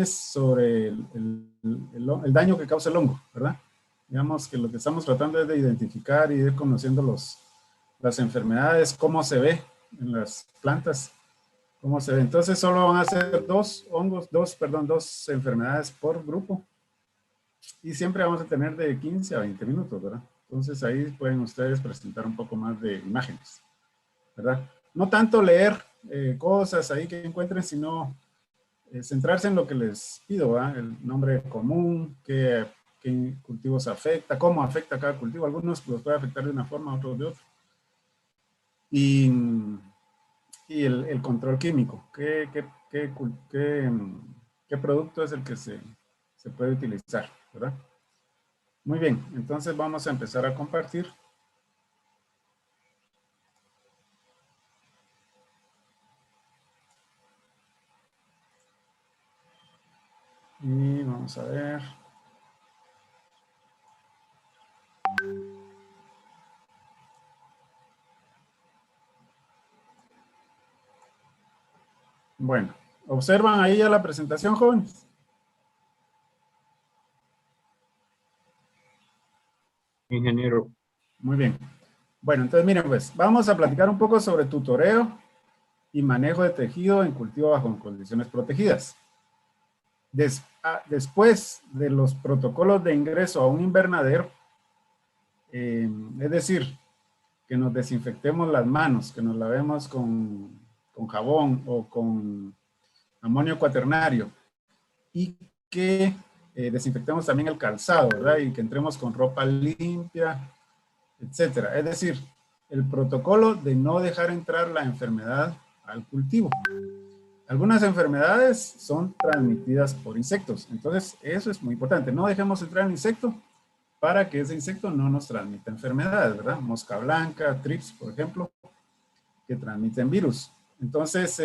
sobre el daño que causa el hongo, ¿verdad? Digamos que lo que estamos tratando es de identificar y ir conociendo las enfermedades, cómo se ve en las plantas, cómo se ve. Entonces solo van a ser dos enfermedades por grupo y siempre vamos a tener de 15 a 20 minutos, ¿verdad? Entonces ahí pueden ustedes presentar un poco más de imágenes, ¿verdad? No tanto leer cosas ahí que encuentren, sino centrarse en lo que les pido, ¿verdad? El nombre común, qué cultivos afecta, cómo afecta cada cultivo. Algunos los puede afectar de una forma, otros de otra. Y el control químico, qué producto es el que se puede utilizar, ¿verdad? Muy bien, entonces vamos a empezar a compartir. Y vamos a ver. Bueno, ¿observan ahí ya la presentación, jóvenes? Ingeniero. Muy bien. Bueno, entonces miren pues, vamos a platicar un poco sobre tutoreo y manejo de tejido en cultivo bajo condiciones protegidas. Después de los protocolos de ingreso a un invernadero, es decir, que nos desinfectemos las manos, que nos lavemos con jabón o con amonio cuaternario y que desinfectemos también el calzado, ¿verdad? Y que entremos con ropa limpia, etcétera. Es decir, el protocolo de no dejar entrar la enfermedad al cultivo. Algunas enfermedades son transmitidas por insectos, entonces eso es muy importante. No dejemos entrar el insecto para que ese insecto no nos transmita enfermedades, ¿verdad? Mosca blanca, trips, por ejemplo, que transmiten virus. Entonces,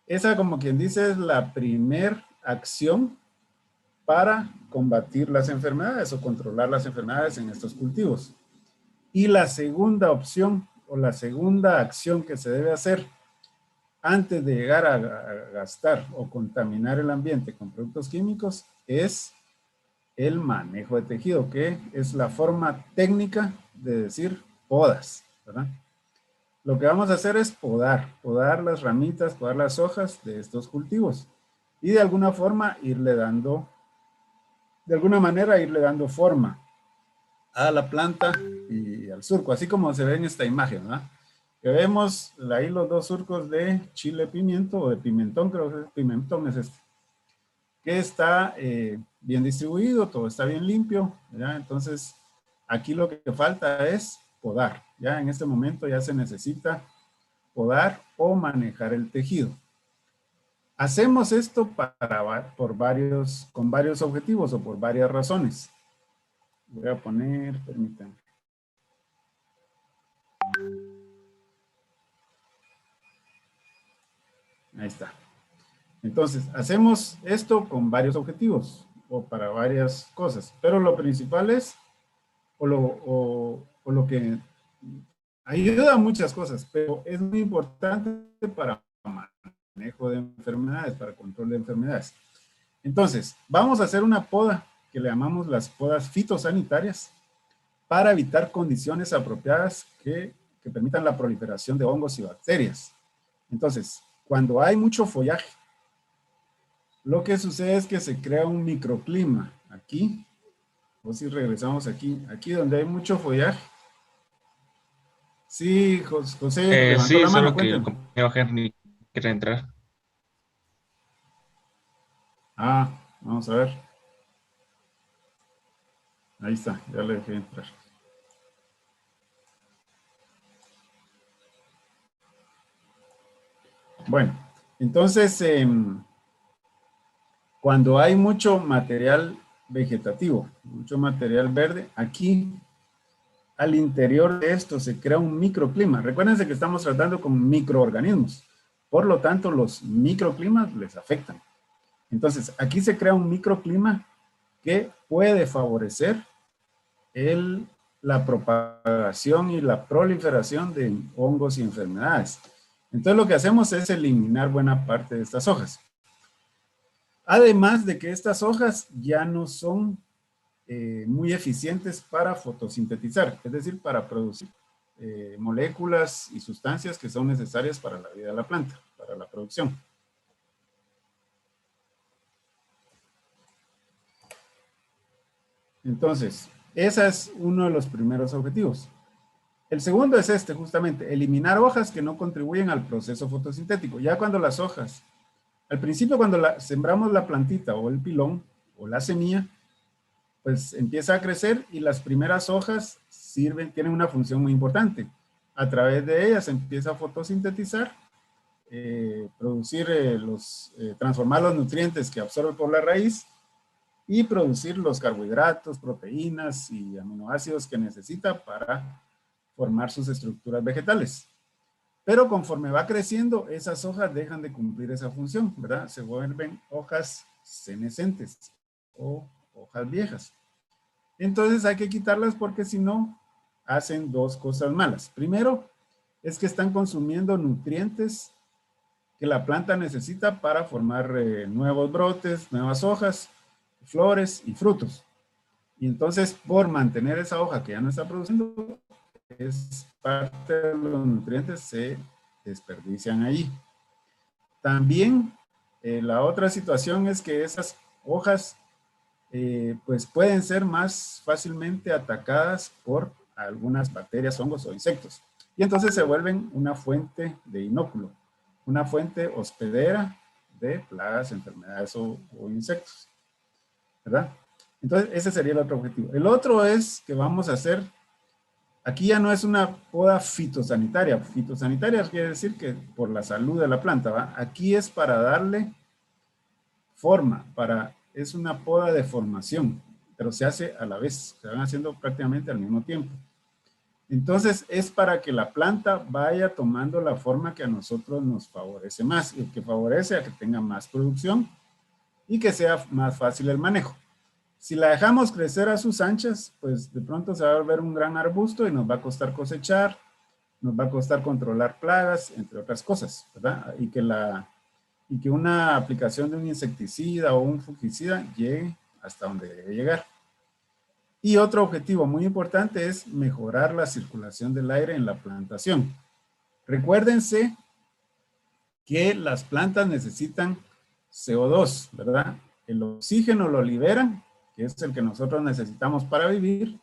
esa, como quien dice, es la primer acción para combatir las enfermedades o controlar las enfermedades en estos cultivos. Y la segunda opción o la segunda acción que se debe hacer antes de llegar a gastar o contaminar el ambiente con productos químicos es el manejo de tejido, que es la forma técnica de decir podas, ¿verdad? Lo que vamos a hacer es podar las ramitas, podar las hojas de estos cultivos y de alguna forma irle dando, de alguna manera irle dando forma a la planta y al surco, así como se ve en esta imagen, ¿verdad? Que vemos ahí los dos surcos de chile pimiento o de pimentón, creo que pimentón es este, que está bien distribuido, todo está bien limpio, ¿ya? Entonces, aquí lo que falta es podar, ¿ya? En este momento ya se necesita podar o manejar el tejido. Hacemos esto con varios objetivos o por varias razones. Voy a poner, permítanme. Ahí está. Entonces, hacemos esto con varios objetivos o para varias cosas, pero lo principal es, o lo que ayuda a muchas cosas, pero es muy importante para manejo de enfermedades, para control de enfermedades. Entonces, vamos a hacer una poda que le llamamos las podas fitosanitarias para evitar condiciones apropiadas que permitan la proliferación de hongos y bacterias. Entonces, cuando hay mucho follaje, lo que sucede es que se crea un microclima aquí, o si regresamos aquí donde hay mucho follaje. Sí, José levantó Sí, la mano, solo que el cuéntenme. compañero Henry quiere entrar. Ah, vamos a ver. Ahí está, ya le dejé entrar. Bueno, entonces, cuando hay mucho material vegetativo, mucho material verde, aquí al interior de esto se crea un microclima. Recuérdense que estamos tratando con microorganismos. Por lo tanto, los microclimas les afectan. Entonces, aquí se crea un microclima que puede favorecer la propagación y la proliferación de hongos y enfermedades. Entonces, lo que hacemos es eliminar buena parte de estas hojas. Además de que estas hojas ya no son muy eficientes para fotosintetizar, es decir, para producir moléculas y sustancias que son necesarias para la vida de la planta, para la producción. Entonces, ese es uno de los primeros objetivos. El segundo es este, justamente, eliminar hojas que no contribuyen al proceso fotosintético. Ya cuando las hojas, al principio cuando sembramos la plantita o el pilón o la semilla, pues empieza a crecer y las primeras hojas tienen una función muy importante. A través de ellas empieza a fotosintetizar, producir transformar los nutrientes que absorbe por la raíz y producir los carbohidratos, proteínas y aminoácidos que necesita para formar sus estructuras vegetales. Pero conforme va creciendo, esas hojas dejan de cumplir esa función, ¿verdad? Se vuelven hojas senescentes o hojas viejas. Entonces hay que quitarlas porque si no, hacen dos cosas malas. Primero, es que están consumiendo nutrientes que la planta necesita para formar nuevos brotes, nuevas hojas, flores y frutos. Y entonces, por mantener esa hoja que ya no está produciendo, es parte de los nutrientes se desperdician ahí. También, la otra situación es que esas hojas pues pueden ser más fácilmente atacadas por algunas bacterias, hongos o insectos. Y entonces se vuelven una fuente de inóculo, una fuente hospedera de plagas, enfermedades o insectos, ¿verdad? Entonces ese sería el otro objetivo. El otro es que vamos a hacer, aquí ya no es una poda fitosanitaria. Fitosanitaria quiere decir que por la salud de la planta, ¿va? Aquí es para darle forma, es una poda de formación, pero se hace a la vez, se van haciendo prácticamente al mismo tiempo. Entonces es para que la planta vaya tomando la forma que a nosotros nos favorece más y que favorece a que tenga más producción y que sea más fácil el manejo. Si la dejamos crecer a sus anchas, pues de pronto se va a volver un gran arbusto y nos va a costar cosechar, nos va a costar controlar plagas, entre otras cosas, ¿verdad? Y que una aplicación de un insecticida o un fungicida llegue hasta donde debe llegar. Y otro objetivo muy importante es mejorar la circulación del aire en la plantación. Recuérdense que las plantas necesitan CO2, ¿verdad? El oxígeno lo liberan, que es el que nosotros necesitamos para vivir,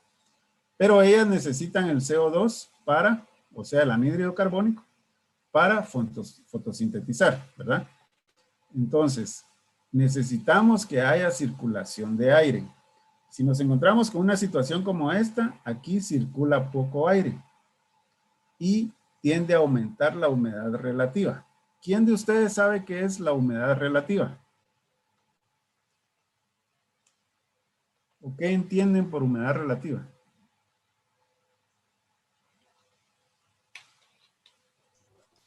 pero ellas necesitan el CO2 para, o sea, el anhídrido carbónico, para fotosintetizar, ¿verdad? Entonces, necesitamos que haya circulación de aire. Si nos encontramos con una situación como esta, aquí circula poco aire y tiende a aumentar la humedad relativa. ¿Quién de ustedes sabe qué es la humedad relativa? ¿O qué entienden por humedad relativa?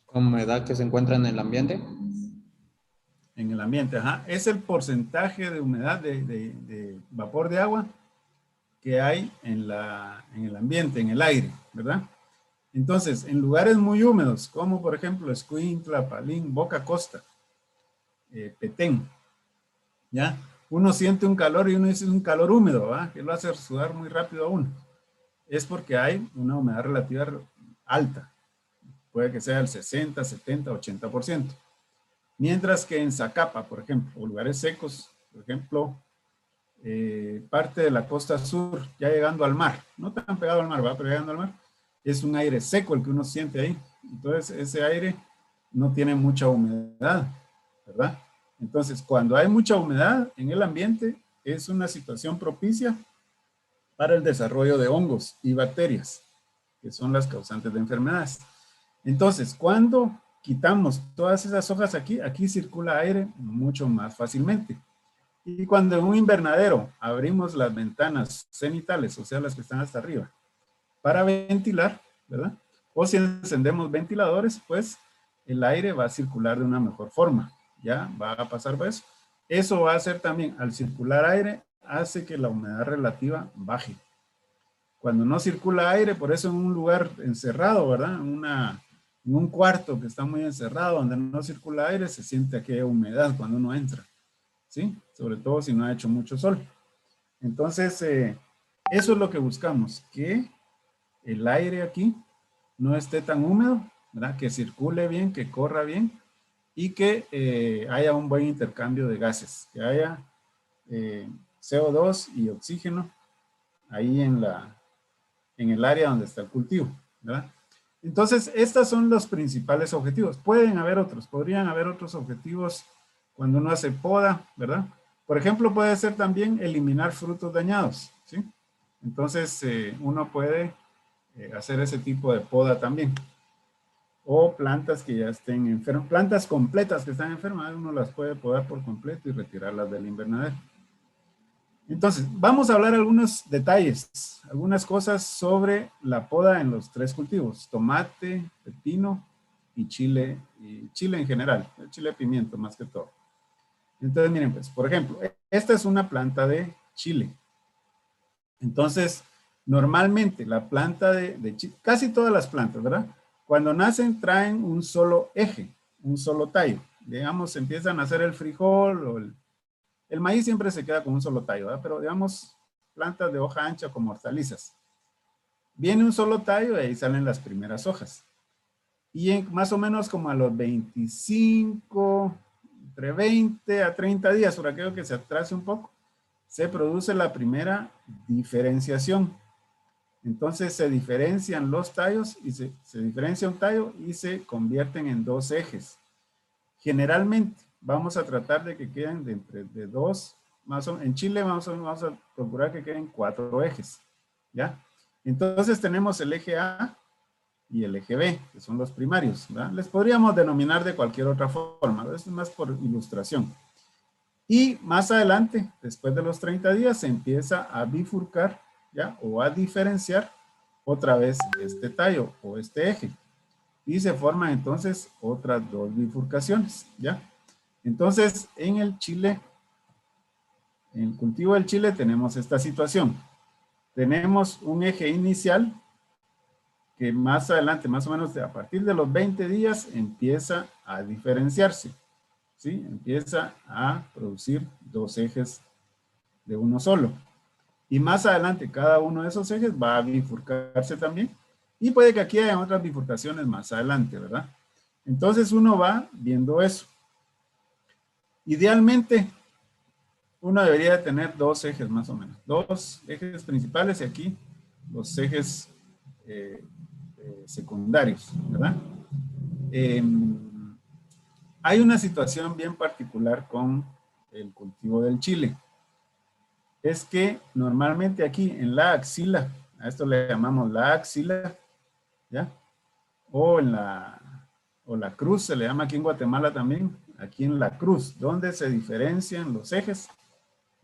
Humedad que se encuentra en el ambiente. En el ambiente, ajá. Es el porcentaje de humedad de vapor de agua que hay en el ambiente, en el aire, ¿verdad? Entonces, en lugares muy húmedos, como por ejemplo Escuintla, Palín, Boca Costa, Petén, ¿ya? Uno siente un calor y uno dice un calor húmedo, ¿verdad? Que lo hace sudar muy rápido a uno. Es porque hay una humedad relativa alta. Puede que sea el 60, 70, 80%. Mientras que en Zacapa, por ejemplo, o lugares secos, por ejemplo, parte de la costa sur, ya llegando al mar, no tan pegado al mar, ¿verdad? Pero llegando al mar, es un aire seco el que uno siente ahí. Entonces, ese aire no tiene mucha humedad, ¿verdad? Entonces, cuando hay mucha humedad en el ambiente, es una situación propicia para el desarrollo de hongos y bacterias, que son las causantes de enfermedades. Entonces, cuando quitamos todas esas hojas aquí, aquí circula aire mucho más fácilmente. Y cuando en un invernadero abrimos las ventanas cenitales, o sea, las que están hasta arriba, para ventilar, ¿verdad? O si encendemos ventiladores, pues el aire va a circular de una mejor forma, ¿ya? Va a pasar por eso. Eso va a hacer también, al circular aire, hace que la humedad relativa baje. Cuando no circula aire, por eso en un lugar encerrado, ¿verdad? En un cuarto que está muy encerrado, donde no circula aire, se siente aquella humedad cuando uno entra. ¿sí? Sobre todo si no ha hecho mucho sol. Entonces, eso es lo que buscamos, que el aire aquí no esté tan húmedo, ¿verdad? Que circule bien, que corra bien y que haya un buen intercambio de gases, que haya CO2 y oxígeno ahí en el área donde está el cultivo, ¿verdad? Entonces, estos son los principales objetivos. Pueden haber otros, podrían haber otros objetivos cuando uno hace poda, ¿verdad? Por ejemplo, puede ser también eliminar frutos dañados, ¿sí? Entonces, uno puede hacer ese tipo de poda también. O plantas que ya estén enfermas, plantas completas que están enfermas, uno las puede podar por completo y retirarlas del invernadero. Entonces, vamos a hablar algunos detalles, algunas cosas sobre la poda en los tres cultivos, tomate, pepino y chile en general, el chile pimiento más que todo. Entonces, miren pues, por ejemplo, esta es una planta de chile. Entonces, normalmente la planta de chile, casi todas las plantas, ¿verdad? Cuando nacen traen un solo eje, un solo tallo. Digamos, empiezan a hacer el frijol o el maíz siempre se queda con un solo tallo, ¿verdad? Pero digamos, plantas de hoja ancha como hortalizas. Viene un solo tallo y ahí salen las primeras hojas. Y más o menos como a los 25, entre 20 a 30 días, por aquello que se atrase un poco, se produce la primera diferenciación. Entonces se diferencian los tallos y se diferencia un tallo y se convierten en dos ejes. Generalmente vamos a tratar de que queden de dos, más o, en Chile vamos a procurar que queden 4 ejes, ¿ya? Entonces tenemos el eje A y el eje B, que son los primarios, ¿verdad? Les podríamos denominar de cualquier otra forma, esto es más por ilustración. Y más adelante, después de los 30 días, se empieza a bifurcar, ¿ya? O a diferenciar otra vez este tallo o este eje. Y se forman entonces otras 2 bifurcaciones, ¿ya? Entonces, en el chile, en el cultivo del chile tenemos esta situación. Tenemos un eje inicial que más adelante, más o menos a partir de los 20 días, empieza a diferenciarse, ¿sí? Empieza a producir 2 ejes de uno solo. Y más adelante, cada uno de esos ejes va a bifurcarse también. Y puede que aquí haya otras bifurcaciones más adelante, ¿verdad? Entonces uno va viendo eso. Idealmente, uno debería tener 2 ejes más o menos. 2 ejes principales y aquí los ejes secundarios, ¿verdad? Hay una situación bien particular con el cultivo del chile. Es que normalmente aquí en la axila, a esto le llamamos la axila, ¿ya? O la cruz, se le llama aquí en Guatemala también, aquí en la cruz, donde se diferencian los ejes.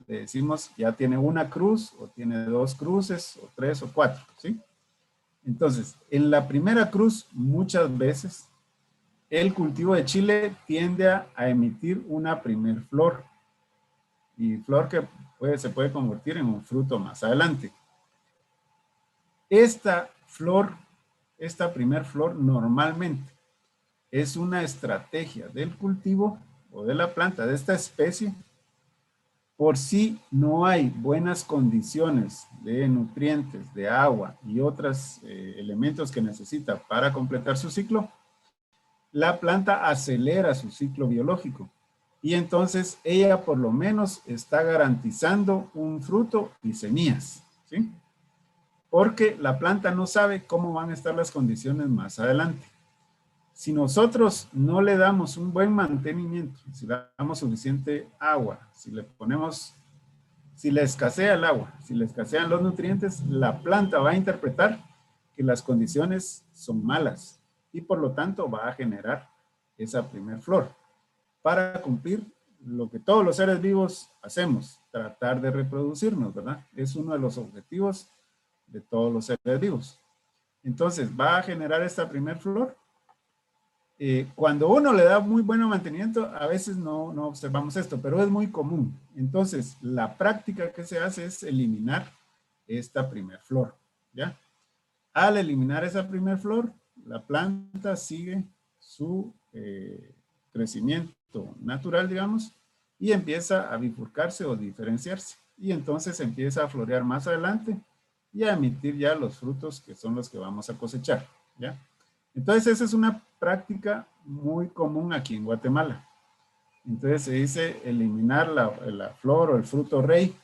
Le decimos ya tiene una cruz, o tiene 2 cruces, o 3 o 4, ¿sí? Entonces, en la primera cruz, muchas veces, el cultivo de chile tiende a emitir una primer flor, y flor que se puede convertir en un fruto más adelante. Esta flor, esta primer flor, normalmente es una estrategia del cultivo o de la planta de esta especie por si no hay buenas condiciones de nutrientes, de agua y otros elementos que necesita para completar su ciclo, la planta acelera su ciclo biológico y entonces ella por lo menos está garantizando un fruto y semillas, ¿sí? Porque la planta no sabe cómo van a estar las condiciones más adelante. Si nosotros no le damos un buen mantenimiento, si le damos suficiente agua, si le escasea el agua, si le escasean los nutrientes, la planta va a interpretar que las condiciones son malas y por lo tanto va a generar esa primer flor para cumplir lo que todos los seres vivos hacemos, tratar de reproducirnos, ¿verdad? Es uno de los objetivos de todos los seres vivos. Entonces va a generar esta primer flor. Cuando uno le da muy buen mantenimiento, a veces no observamos esto, pero es muy común. Entonces, la práctica que se hace es eliminar esta primer flor, ¿ya? Al eliminar esa primer flor, la planta sigue su crecimiento natural, digamos, y empieza a bifurcarse o diferenciarse. Y entonces empieza a florear más adelante y a emitir ya los frutos que son los que vamos a cosechar, ¿ya? Entonces esa es una práctica muy común aquí en Guatemala. Entonces se dice eliminar la flor o el fruto rey,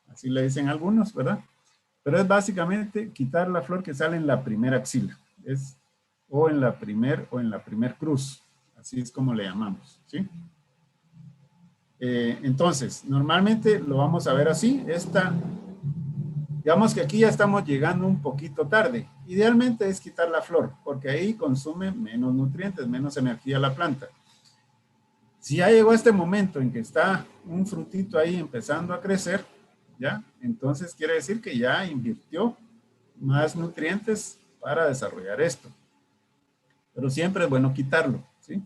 así le dicen algunos, ¿verdad? Pero es básicamente quitar la flor que sale en la primera axila, o en la primer cruz, así es como le llamamos, ¿sí? Entonces, normalmente lo vamos a ver así. Digamos que aquí ya estamos llegando un poquito tarde. Idealmente es quitar la flor, porque ahí consume menos nutrientes, menos energía la planta. Si ya llegó este momento en que está un frutito ahí empezando a crecer, ¿ya? Entonces quiere decir que ya invirtió más nutrientes para desarrollar esto. Pero siempre es bueno quitarlo, ¿sí?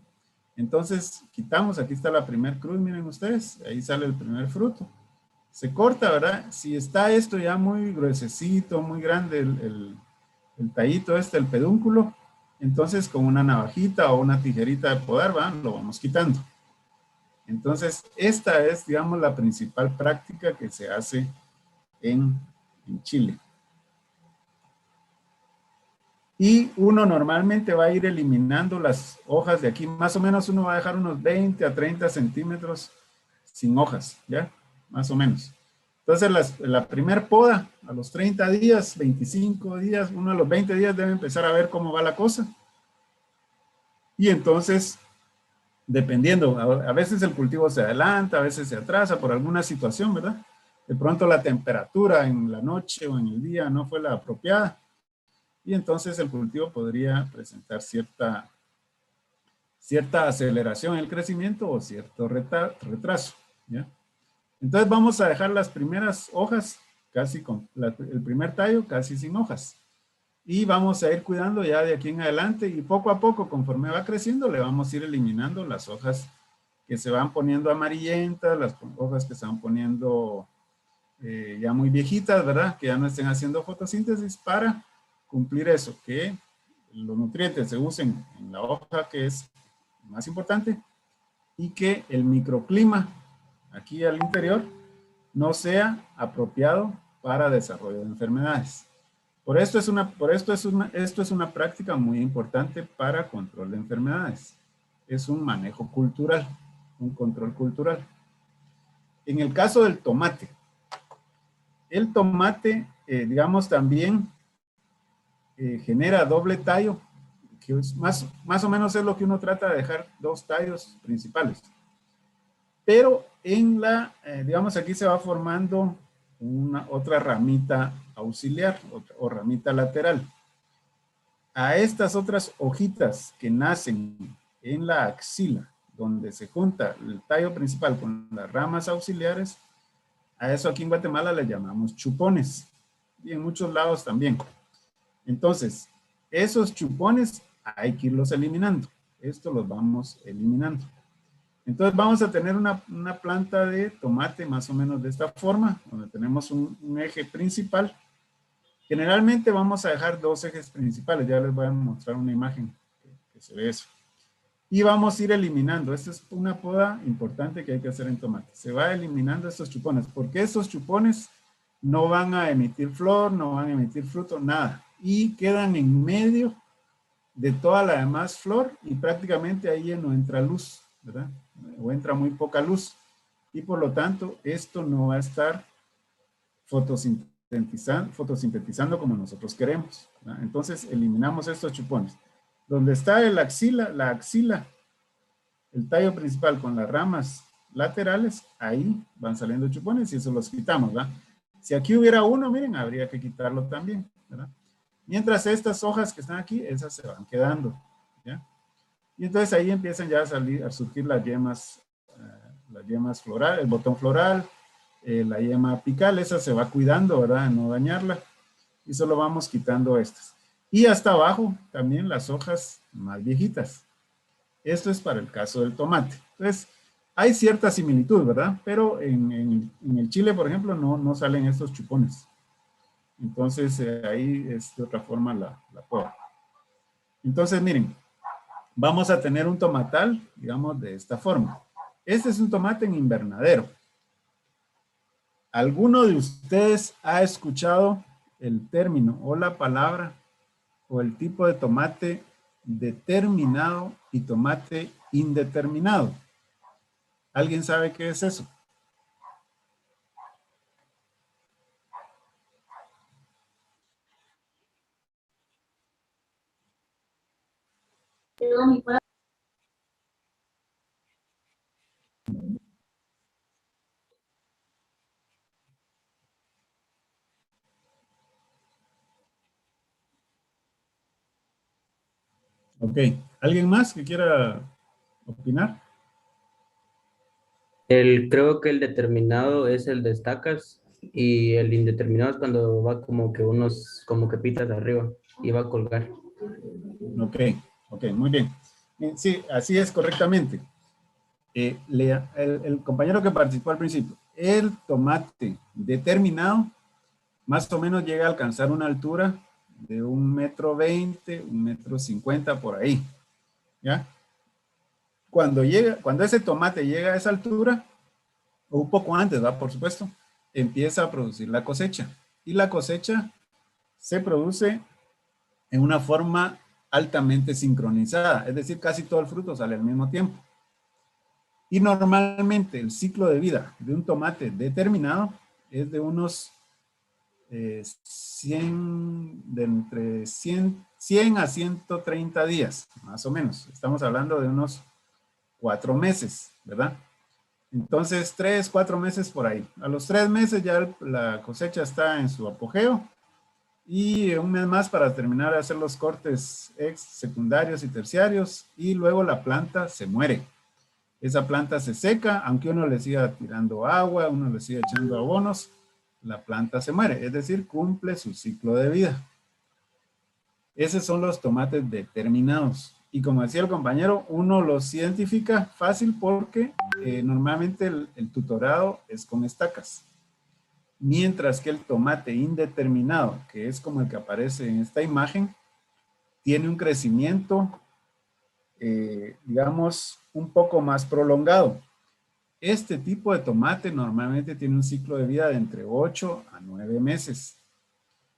Entonces quitamos, aquí está la primer cruz, miren ustedes, ahí sale el primer fruto. Se corta, ¿verdad? Si está esto ya muy gruesecito, muy grande, el tallito el pedúnculo, entonces con una navajita o una tijerita de podar, ¿va? Lo vamos quitando. Entonces, esta es, digamos, la principal práctica que se hace en Chile. Y uno normalmente va a ir eliminando las hojas de aquí. Más o menos uno va a dejar unos 20 a 30 centímetros sin hojas, ¿ya? Más o menos. Entonces, la primer poda, a los 30 días, 25 días, uno a los 20 días debe empezar a ver cómo va la cosa. Y entonces, dependiendo, a veces el cultivo se adelanta, a veces se atrasa por alguna situación, ¿verdad? De pronto la temperatura en la noche o en el día no fue la apropiada. Y entonces el cultivo podría presentar cierta aceleración en el crecimiento o cierto retraso, ¿ya? Entonces vamos a dejar las primeras hojas casi con el primer tallo casi sin hojas. Y vamos a ir cuidando ya de aquí en adelante y poco a poco, conforme va creciendo, le vamos a ir eliminando las hojas que se van poniendo amarillentas, las hojas que se van poniendo ya muy viejitas, ¿verdad? Que ya no estén haciendo fotosíntesis para cumplir eso, que los nutrientes se usen en la hoja, que es más importante, y que el microclima aquí al interior no sea apropiado para desarrollo de enfermedades. Esto es una práctica muy importante para control de enfermedades. Es un manejo cultural, un control cultural. En el caso del tomate, digamos, también genera doble tallo, que es más o menos es lo que uno trata de dejar dos tallos principales. Pero digamos, aquí se va formando otra ramita auxiliar o ramita lateral. A estas otras hojitas que nacen en la axila, donde se junta el tallo principal con las ramas auxiliares, a eso aquí en Guatemala le llamamos chupones, y en muchos lados también. Entonces, esos chupones hay que irlos eliminando. Esto los vamos eliminando. Entonces vamos a tener una planta de tomate más o menos de esta forma, donde tenemos un eje principal. Generalmente vamos a dejar dos ejes principales. Ya les voy a mostrar una imagen que se ve eso. Y vamos a ir eliminando. Esta es una poda importante que hay que hacer en tomate. Se va eliminando estos chupones, porque estos chupones no van a emitir flor, no van a emitir fruto, nada. Y quedan en medio de toda la demás flor y prácticamente ahí no entra luz, ¿verdad? O entra muy poca luz. Y por lo tanto, esto no va a estar fotosintetizando como nosotros queremos, ¿verdad? Entonces, eliminamos estos chupones. Donde está la axila, el tallo principal con las ramas laterales, ahí van saliendo chupones y eso los quitamos, ¿verdad? Si aquí hubiera uno, miren, habría que quitarlo también, ¿verdad? Mientras estas hojas que están aquí, esas se van quedando, ¿ya? Y entonces ahí empiezan ya a surgir las yemas florales, el botón floral, la yema apical, esa se va cuidando, ¿verdad? No dañarla. Y solo vamos quitando estas. Y hasta abajo también las hojas más viejitas. Esto es para el caso del tomate. Entonces, hay cierta similitud, ¿verdad? Pero en el chile, por ejemplo, no salen estos chupones. Entonces, ahí es de otra forma la poda. Entonces, miren, vamos a tener un tomatal, digamos, de esta forma. Este es un tomate en invernadero. ¿Alguno de ustedes ha escuchado el término o la palabra o el tipo de tomate determinado y tomate indeterminado? ¿Alguien sabe qué es eso? Ok. ¿Alguien más que quiera opinar? Creo que el determinado es el de estacas y el indeterminado es cuando va como que unos, como que pitas arriba y va a colgar. Ok, ok, muy bien. Sí, así es correctamente. El compañero que participó al principio, el tomate determinado más o menos llega a alcanzar una altura de 1,20 m, 1,50 m por ahí, ¿ya? Cuando ese tomate llega a esa altura, o un poco antes, ¿va? Por supuesto, empieza a producir la cosecha. Y la cosecha se produce en una forma altamente sincronizada, es decir, casi todo el fruto sale al mismo tiempo. Y normalmente el ciclo de vida de un tomate determinado es de unos 100, de entre 100 a 130 días, más o menos. Estamos hablando de unos 4 meses, ¿verdad? Entonces, 3, 4 meses por ahí. A los 3 meses ya la cosecha está en su apogeo y un mes más para terminar de hacer los cortes secundarios y terciarios y luego la planta se muere. Esa planta se seca, aunque uno le siga tirando agua, uno le siga echando abonos, la planta se muere, es decir, cumple su ciclo de vida. Esos son los tomates determinados. Y como decía el compañero, uno los identifica fácil porque normalmente el tutorado es con estacas. Mientras que el tomate indeterminado, que es como el que aparece en esta imagen, tiene un crecimiento, digamos, un poco más prolongado. Este tipo de tomate normalmente tiene un ciclo de vida de entre 8 a 9 meses.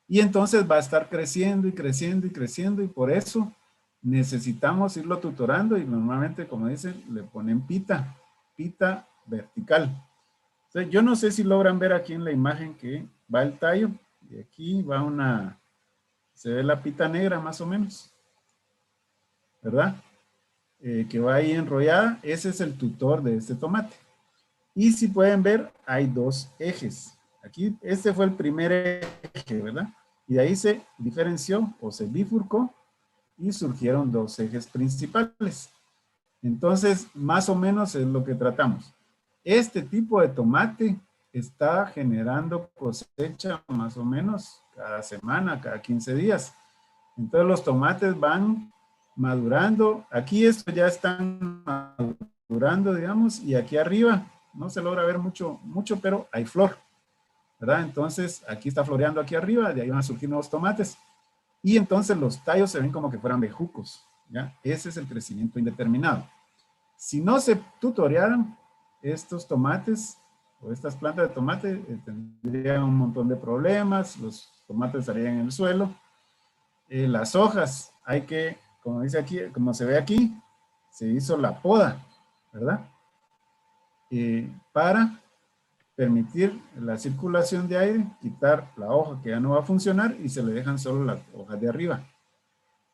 Y entonces va a estar creciendo y creciendo y creciendo y por eso necesitamos irlo tutorando y normalmente, como dicen, le ponen pita vertical. Entonces, yo no sé si logran ver aquí en la imagen que va el tallo y aquí va se ve la pita negra más o menos, ¿verdad? Que va ahí enrollada. Ese es el tutor de este tomate. Y si pueden ver, hay dos ejes. Aquí, este fue el primer eje, ¿verdad? Y de ahí se diferenció o se bifurcó y surgieron dos ejes principales. Entonces, más o menos es lo que tratamos. Este tipo de tomate está generando cosecha más o menos cada semana, cada 15 días. Entonces los tomates van madurando. Aquí estos ya están madurando, digamos, y aquí arriba no se logra ver mucho, pero hay flor, ¿verdad? Entonces aquí está floreando aquí arriba, de ahí van a surgir nuevos tomates. Y entonces los tallos se ven como que fueran bejucos, ¿ya? Ese es el crecimiento indeterminado. Si no se tutorearan estos tomates o estas plantas de tomate, tendrían un montón de problemas, los tomates estarían en el suelo. Las hojas, hay que, como dice aquí, como se ve aquí, se hizo la poda, ¿verdad? Para permitir la circulación de aire, quitar la hoja que ya no va a funcionar y se le dejan solo las hojas de arriba.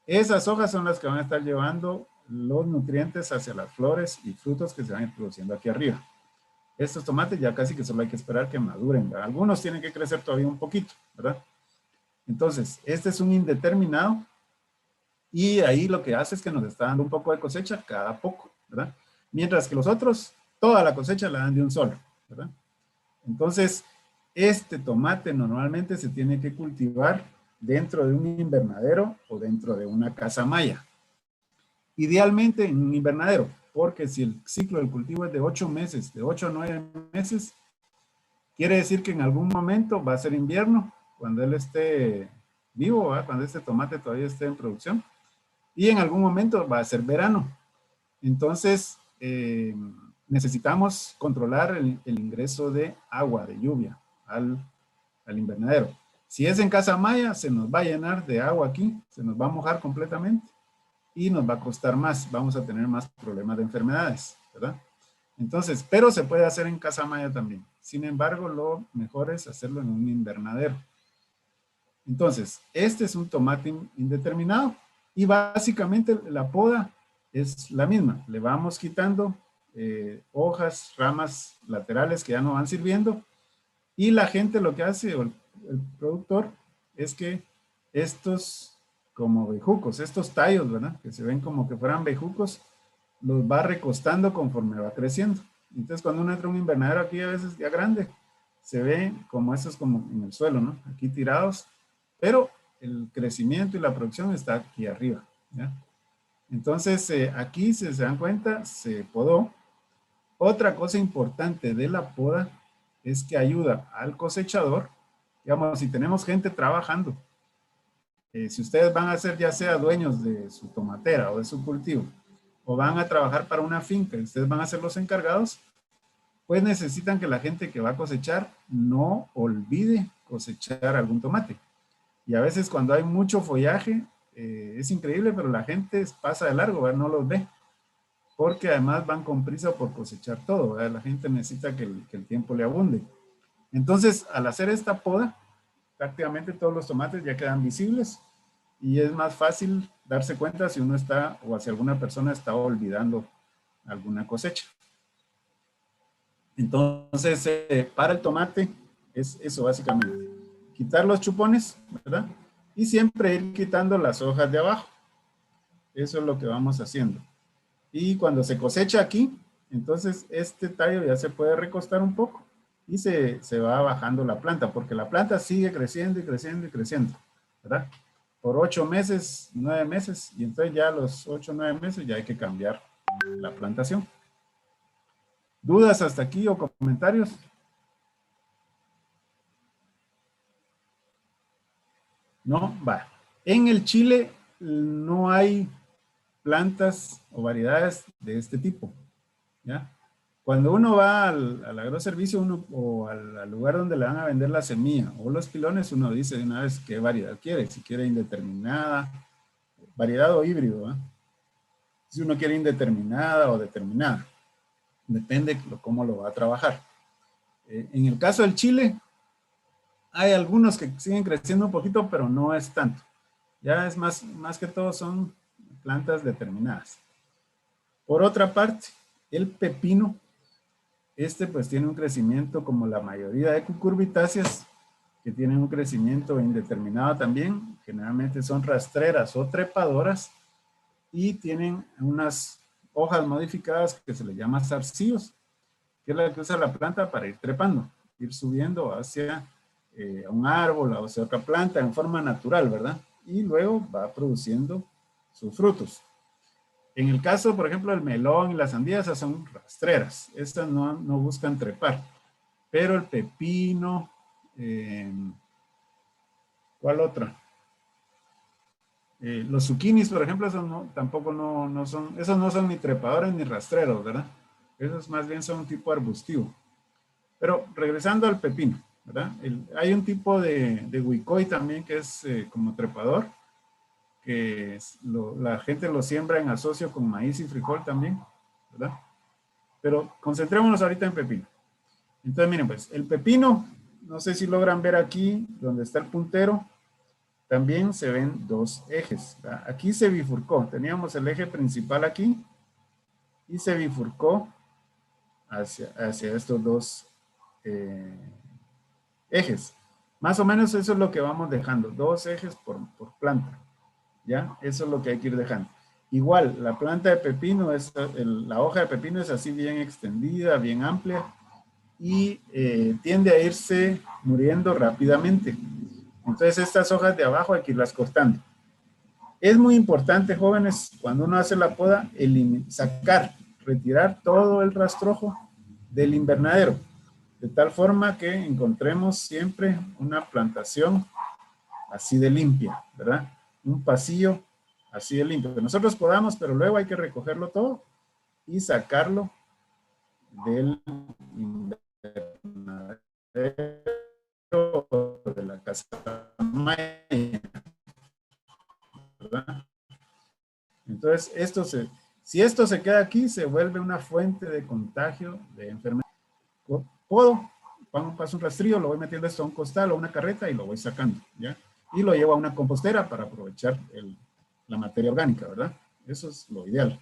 Esas hojas son las que van a estar llevando los nutrientes hacia las flores y frutos que se van a ir produciendo aquí arriba. Estos tomates ya casi que solo hay que esperar que maduren, ¿verdad? Algunos tienen que crecer todavía un poquito, ¿verdad? Entonces, este es un indeterminado y ahí lo que hace es que nos está dando un poco de cosecha cada poco, ¿verdad? Mientras que los otros, toda la cosecha la dan de un solo, ¿verdad? Entonces, este tomate normalmente se tiene que cultivar dentro de un invernadero o dentro de una casa maya. Idealmente en un invernadero, porque si el ciclo del cultivo es de 8 meses, de 8 a 9 meses, quiere decir que en algún momento va a ser invierno, cuando él esté vivo, ¿verdad? Cuando este tomate todavía esté en producción, y en algún momento va a ser verano. Entonces, necesitamos controlar el ingreso de agua, de lluvia al invernadero. Si es en casa maya, se nos va a llenar de agua aquí, se nos va a mojar completamente y nos va a costar más, vamos a tener más problemas de enfermedades, ¿verdad? Entonces, pero se puede hacer en casa maya también. Sin embargo, lo mejor es hacerlo en un invernadero. Entonces, este es un tomate indeterminado y básicamente la poda es la misma. Le vamos quitando hojas, ramas laterales que ya no van sirviendo y la gente lo que hace, o el productor, es que estos como bejucos, estos tallos, ¿verdad? Que se ven como que fueran bejucos, los va recostando conforme va creciendo. Entonces, cuando uno entra a un invernadero aquí a veces ya grande, se ve como estos como en el suelo, ¿no? Aquí tirados, pero el crecimiento y la producción está aquí arriba, ¿ya? Entonces, aquí, si se dan cuenta, se podó. Otra cosa importante de la poda es que ayuda al cosechador. Digamos, si tenemos gente trabajando, si ustedes van a ser ya sea dueños de su tomatera o de su cultivo, o van a trabajar para una finca y ustedes van a ser los encargados, pues necesitan que la gente que va a cosechar no olvide cosechar algún tomate. Y a veces cuando hay mucho follaje, es increíble, pero la gente pasa de largo, ¿verdad? No los ve, porque además van con prisa por cosechar todo, ¿verdad? La gente necesita que el tiempo le abunde. Entonces, al hacer esta poda, prácticamente todos los tomates ya quedan visibles y es más fácil darse cuenta si uno está o si alguna persona está olvidando alguna cosecha. Entonces, para el tomate es eso básicamente. Quitar los chupones, ¿verdad? Y siempre ir quitando las hojas de abajo. Eso es lo que vamos haciendo. Y cuando se cosecha aquí, entonces este tallo ya se puede recostar un poco y se va bajando la planta, porque la planta sigue creciendo y creciendo y creciendo, ¿verdad? Por 8 meses, 9 meses, y entonces ya a los 8 o 9 meses ya hay que cambiar la plantación. ¿Dudas hasta aquí o comentarios? No, va. En el Chile no hay plantas o variedades de este tipo, ¿ya? Cuando uno va al agroservicio o al lugar donde le van a vender la semilla o los pilones, uno dice de una vez qué variedad quiere, si quiere indeterminada, variedad o híbrido, ¿eh? Si uno quiere indeterminada o determinada, depende de cómo lo va a trabajar. En el caso del chile, hay algunos que siguen creciendo un poquito, pero no es tanto. Ya es más que todo son plantas determinadas. Por otra parte, el pepino, pues tiene un crecimiento como la mayoría de cucurbitáceas, que tienen un crecimiento indeterminado también. Generalmente son rastreras o trepadoras y tienen unas hojas modificadas que se les llama zarcillos, que es la que usa la planta para ir trepando, ir subiendo hacia un árbol o hacia otra planta en forma natural, ¿verdad? Y luego va produciendo sus frutos. En el caso, por ejemplo, del melón y las sandías, esas son rastreras. Estas no buscan trepar. Pero el pepino, ¿cuál otra? Los zucchinis, por ejemplo, esos tampoco no son, esos no son ni trepadores ni rastreros, ¿verdad? Esos más bien son un tipo arbustivo. Pero regresando al pepino, ¿verdad? Hay un tipo de huicoy también que es como trepador, que la gente lo siembra en asocio con maíz y frijol también, ¿verdad? Pero concentrémonos ahorita en pepino. Entonces, miren, pues, el pepino, no sé si logran ver aquí, donde está el puntero, también se ven dos ejes, ¿verdad? Aquí se bifurcó, teníamos el eje principal aquí, y se bifurcó hacia estos dos ejes. Más o menos eso es lo que vamos dejando, dos ejes por planta. ¿Ya? Eso es lo que hay que ir dejando. Igual, la planta de pepino, la hoja de pepino es así bien extendida, bien amplia y tiende a irse muriendo rápidamente. Entonces estas hojas de abajo hay que irlas cortando. Es muy importante, jóvenes, cuando uno hace la poda, retirar todo el rastrojo del invernadero, de tal forma que encontremos siempre una plantación así de limpia, ¿verdad? Un pasillo así de limpio. Nosotros podamos, pero luego hay que recogerlo todo y sacarlo del invernadero de la casa maya, ¿verdad? Entonces, si esto se queda aquí, se vuelve una fuente de contagio de enfermedad. Paso un rastrillo, lo voy metiendo esto a un costal o una carreta y lo voy sacando, ¿ya? Y lo llevo a una compostera para aprovechar la materia orgánica, ¿verdad? Eso es lo ideal.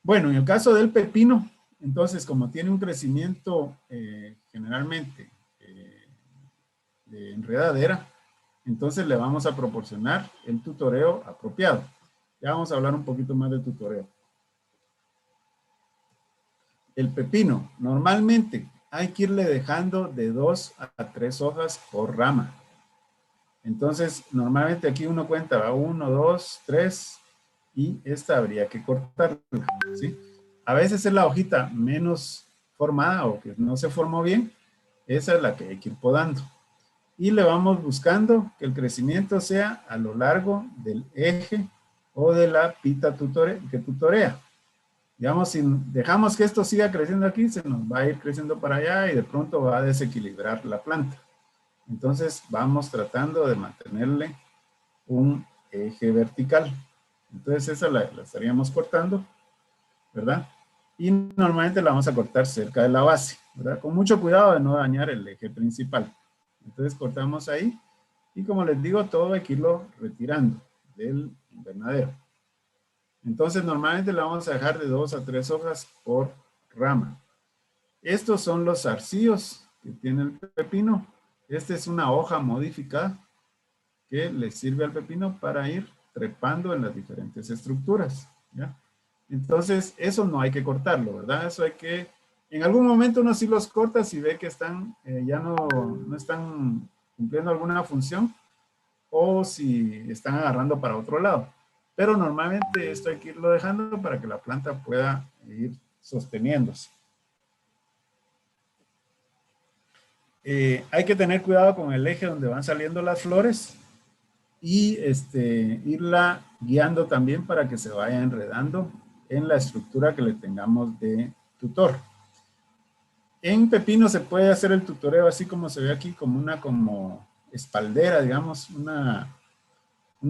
Bueno, en el caso del pepino, entonces, como tiene un crecimiento generalmente de enredadera, entonces le vamos a proporcionar el tutoreo apropiado. Ya vamos a hablar un poquito más de tutoreo. El pepino, normalmente hay que irle dejando de 2 a 3 hojas por rama. Entonces, normalmente aquí uno cuenta 1, 2, 3 y esta habría que cortarla, ¿sí? A veces es la hojita menos formada o que no se formó bien, esa es la que hay que ir podando. Y le vamos buscando que el crecimiento sea a lo largo del eje o de la pita que tutorea. Digamos, si dejamos que esto siga creciendo aquí, se nos va a ir creciendo para allá y de pronto va a desequilibrar la planta. Entonces vamos tratando de mantenerle un eje vertical. Entonces esa la estaríamos cortando, ¿verdad? Y normalmente la vamos a cortar cerca de la base, ¿verdad? Con mucho cuidado de no dañar el eje principal. Entonces cortamos ahí y como les digo, todo hay que irlo retirando del invernadero. Entonces normalmente la vamos a dejar de 2 a 3 hojas por rama. Estos son los zarcillos que tiene el pepino. Esta es una hoja modificada que le sirve al pepino para ir trepando en las diferentes estructuras, ¿ya? Entonces, eso no hay que cortarlo, ¿verdad? Eso hay que, en algún momento uno sí los corta si ve que están, ya no están cumpliendo alguna función o si están agarrando para otro lado. Pero normalmente esto hay que irlo dejando para que la planta pueda ir sosteniéndose. Hay que tener cuidado con el eje donde van saliendo las flores y irla guiando también para que se vaya enredando en la estructura que le tengamos de tutor. En pepino se puede hacer el tutoreo así como se ve aquí, como una espaldera, digamos, una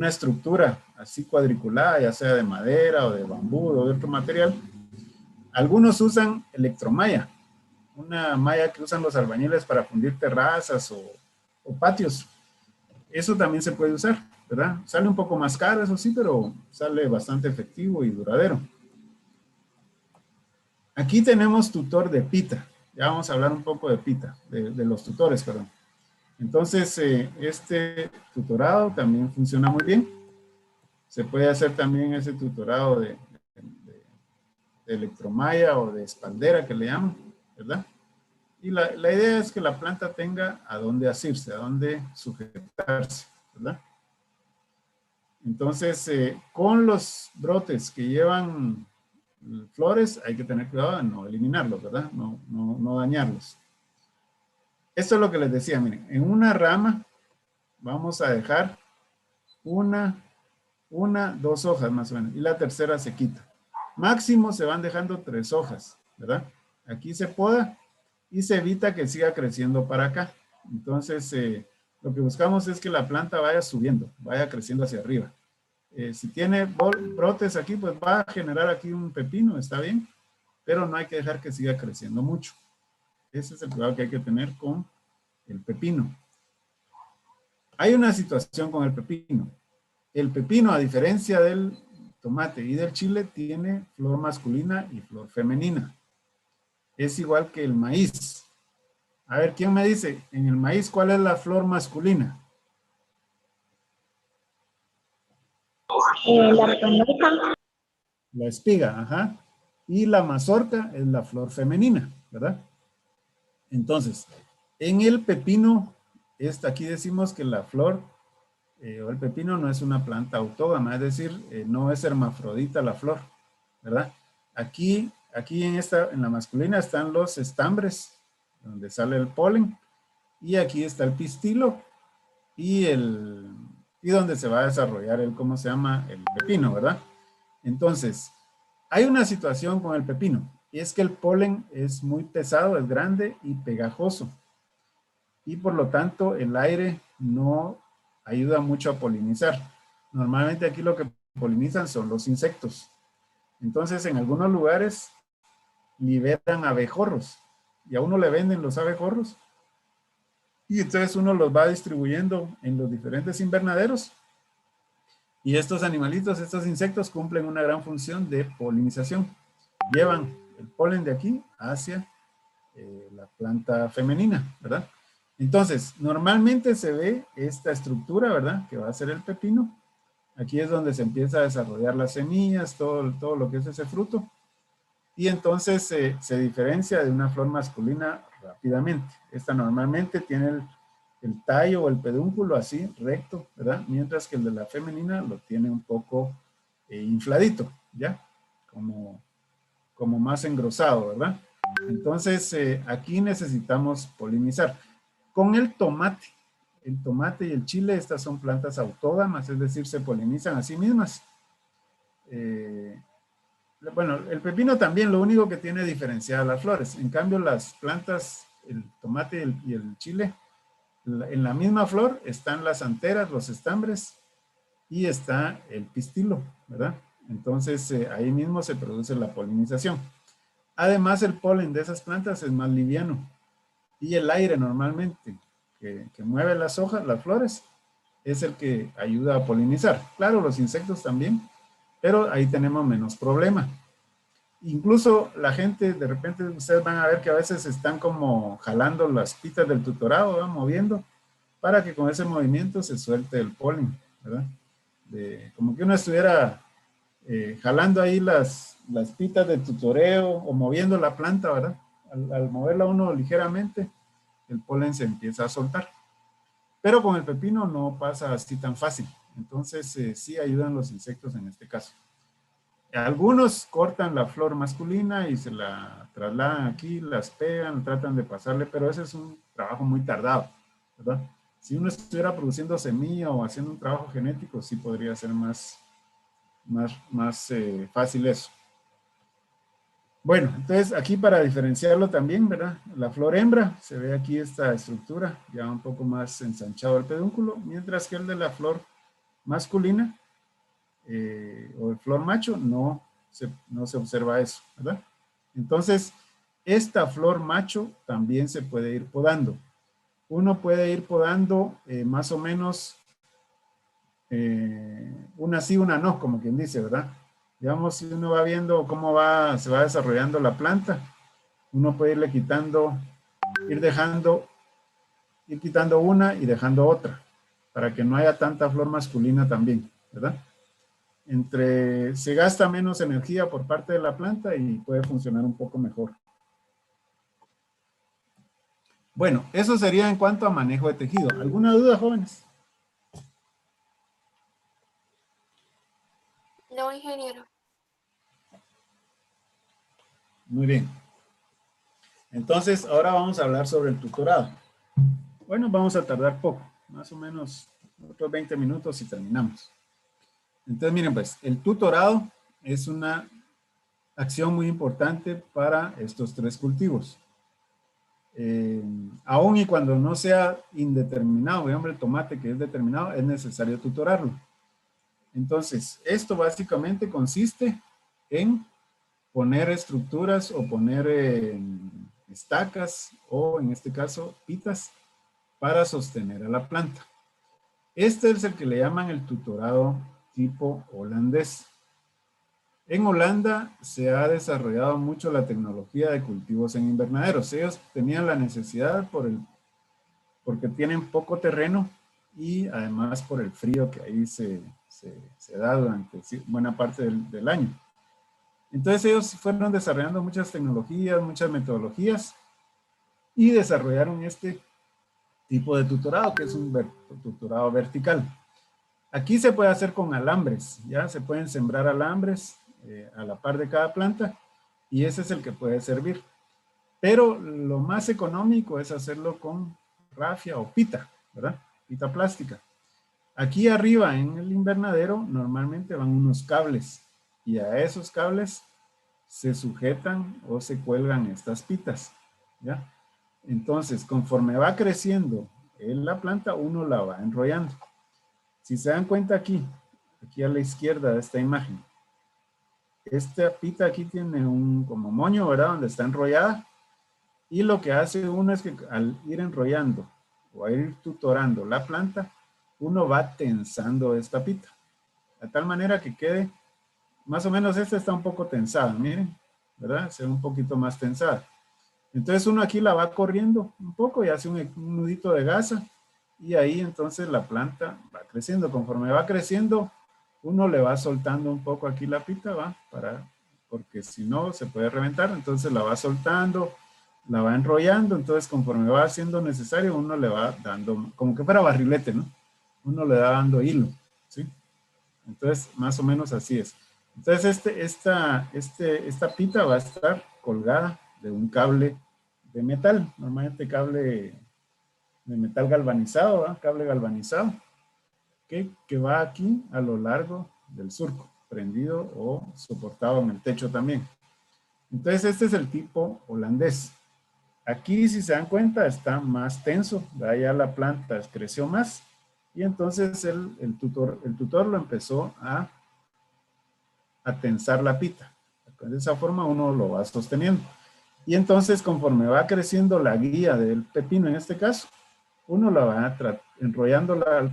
estructura así cuadriculada, ya sea de madera o de bambú o de otro material. Algunos usan electromalla, una malla que usan los albañiles para fundir terrazas o patios. Eso también se puede usar, ¿verdad? Sale un poco más caro, eso sí, pero sale bastante efectivo y duradero. Aquí tenemos tutor de pita. Ya vamos a hablar un poco de pita, de los tutores, perdón. Entonces, este tutorado también funciona muy bien. Se puede hacer también ese tutorado de electromalla o de espaldera que le llaman, ¿verdad? Y la idea es que la planta tenga a dónde asirse, a dónde sujetarse, ¿verdad? Entonces, con los brotes que llevan flores, hay que tener cuidado de no eliminarlos, ¿verdad? No dañarlos. Esto es lo que les decía, miren, en una rama vamos a dejar dos hojas más o menos, y la tercera se quita. Máximo se van dejando 3 hojas, ¿verdad? Aquí se poda y se evita que siga creciendo para acá. Entonces, lo que buscamos es que la planta vaya subiendo, vaya creciendo hacia arriba. Si tiene brotes aquí, pues va a generar aquí un pepino, está bien, pero no hay que dejar que siga creciendo mucho. Ese es el cuidado que hay que tener con el pepino. Hay una situación con el pepino. El pepino, a diferencia del tomate y del chile, tiene flor masculina y flor femenina. Es igual que el maíz. A ver, ¿quién me dice? En el maíz, ¿cuál es la flor masculina? La tonuca. La espiga, ajá. Y la mazorca es la flor femenina, ¿verdad? Entonces, en el pepino, aquí decimos que la flor o el pepino no es una planta autógama, es decir, no es hermafrodita la flor, ¿verdad? Aquí en la masculina están los estambres, donde sale el polen, y aquí está el pistilo y donde se va a desarrollar ¿cómo se llama? El pepino, ¿verdad? Entonces, hay una situación con el pepino. es que el polen es muy pesado, es grande y pegajoso. Y por lo tanto el aire no ayuda mucho a polinizar. Normalmente aquí lo que polinizan son los insectos. Entonces en algunos lugares liberan abejorros y a uno le venden los abejorros y entonces uno los va distribuyendo en los diferentes invernaderos y estos animalitos, estos insectos cumplen una gran función de polinización. Llevan el polen de aquí hacia la planta femenina, ¿verdad? Entonces, normalmente se ve esta estructura, ¿verdad? Que va a ser el pepino. Aquí es donde se empieza a desarrollar las semillas, todo lo que es ese fruto. Y entonces se diferencia de una flor masculina rápidamente. Esta normalmente tiene el tallo o el pedúnculo así, recto, ¿verdad? Mientras que el de la femenina lo tiene un poco infladito, ¿ya? Como más engrosado, ¿verdad? Entonces, aquí necesitamos polinizar. Con el tomate y el chile, estas son plantas autógamas, es decir, se polinizan a sí mismas. Bueno, el pepino también, lo único que tiene diferenciadas las flores. En cambio, las plantas, el tomate y el chile, en la misma flor están las anteras, los estambres y está el pistilo, ¿verdad? Entonces, ahí mismo se produce la polinización. Además, el polen de esas plantas es más liviano y el aire normalmente que mueve las hojas, las flores, es el que ayuda a polinizar. Claro, los insectos también, pero ahí tenemos menos problema. Incluso la gente, de repente ustedes van a ver que a veces están como jalando las pitas del tutorado, ¿verdad? Moviendo, para que con ese movimiento se suelte el polen, ¿verdad? Como que uno estuviera jalando ahí las pitas de tutoreo o moviendo la planta, ¿verdad? Al moverla uno ligeramente, el polen se empieza a soltar. Pero con el pepino no pasa así tan fácil. Entonces sí ayudan los insectos en este caso. Algunos cortan la flor masculina y se la trasladan aquí, las pegan, tratan de pasarle, pero ese es un trabajo muy tardado, ¿verdad? Si uno estuviera produciendo semilla o haciendo un trabajo genético, sí podría ser más fácil eso. Bueno, entonces aquí para diferenciarlo también, ¿verdad? La flor hembra, se ve aquí esta estructura, ya un poco más ensanchado el pedúnculo, mientras que el de la flor masculina o el flor macho no se observa eso, ¿verdad? Entonces, esta flor macho también se puede ir podando. Uno puede ir podando más o menos una sí, una no, como quien dice, ¿verdad? Digamos, si uno va viendo cómo se va desarrollando la planta, uno puede irle quitando, ir quitando una y dejando otra, para que no haya tanta flor masculina también, ¿verdad? Se gasta menos energía por parte de la planta y puede funcionar un poco mejor. Bueno, eso sería en cuanto a manejo de tejido. ¿Alguna duda, jóvenes? No, ingeniero. Muy bien. Entonces, ahora vamos a hablar sobre el tutorado. Bueno, vamos a tardar poco, más o menos otros 20 minutos y terminamos. Entonces, miren pues, el tutorado es una acción muy importante para estos tres cultivos. Aún y cuando no sea indeterminado, por ejemplo, el tomate que es determinado, es necesario tutorarlo. Entonces, esto básicamente consiste en poner estructuras o poner estacas o en este caso pitas para sostener a la planta. Este es el que le llaman el tutorado tipo holandés. En Holanda se ha desarrollado mucho la tecnología de cultivos en invernaderos. Ellos tenían la necesidad porque tienen poco terreno y además por el frío que ahí se da durante buena parte del año. Entonces ellos fueron desarrollando muchas tecnologías, muchas metodologías y desarrollaron este tipo de tutorado que es un tutorado vertical. Aquí se puede hacer con alambres, ya se pueden sembrar alambres a la par de cada planta y ese es el que puede servir. Pero lo más económico es hacerlo con rafia o pita, ¿verdad? Pita plástica. Aquí arriba en el invernadero normalmente van unos cables y a esos cables se sujetan o se cuelgan estas pitas, ¿ya? Entonces, conforme va creciendo en la planta, uno la va enrollando. Si se dan cuenta aquí a la izquierda de esta imagen, esta pita aquí tiene un como moño, ¿verdad? Donde está enrollada. Y lo que hace uno es que al ir enrollando o a ir tutorando la planta, uno va tensando esta pita. De tal manera que quede, más o menos esta está un poco tensada, miren, ¿verdad? Se ve un poquito más tensada. Entonces uno aquí la va corriendo un poco y hace un nudito de gasa y ahí entonces la planta va creciendo. Conforme va creciendo, uno le va soltando un poco aquí la pita, ¿va? Porque si no se puede reventar, entonces la va soltando, la va enrollando, entonces conforme va haciendo necesario, uno le va dando, como que fuera barrilete, ¿no? Uno le va dando hilo, ¿sí? Entonces, más o menos así es. Entonces, esta pita va a estar colgada de un cable de metal, normalmente cable de metal galvanizado, ¿verdad? Cable galvanizado, que va aquí a lo largo del surco, prendido o soportado en el techo también. Entonces, este es el tipo holandés. Aquí, si se dan cuenta, está más tenso, ¿verdad? Ya la planta creció más y entonces el tutor lo empezó a tensar la pita. De esa forma uno lo va sosteniendo. Y entonces conforme va creciendo la guía del pepino en este caso, uno la va enrollándola